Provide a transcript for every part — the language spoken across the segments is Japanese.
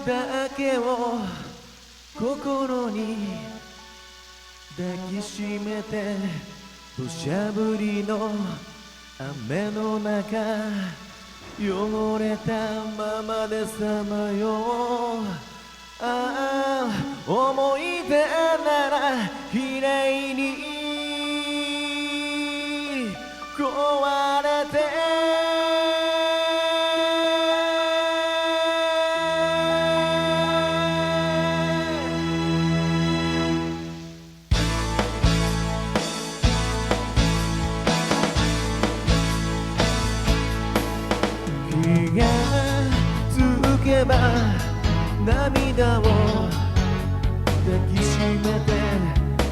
だけを心に抱きしめて、土砂降りの雨の中汚れたままでさまよう。ああ思い出なら綺麗に壊れて気がつけば涙を抱きしめて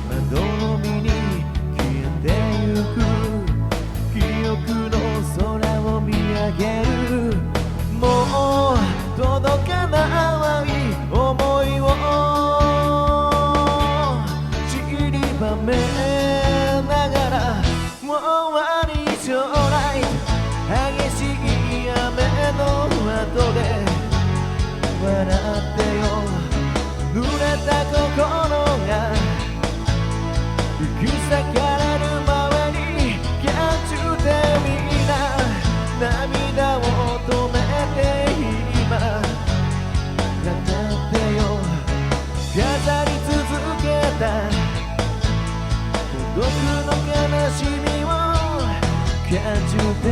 窓の海に消えてゆく。記憶の空を見上げる。もう届かない想いを散りばめながら、もう終わり将来激しい雨の後で笑ってよ。濡れた心が引き裂かれる前にキャッチでみんな涙を止めて今語ってよ。飾り続けた孤独の悲しみをキャッチで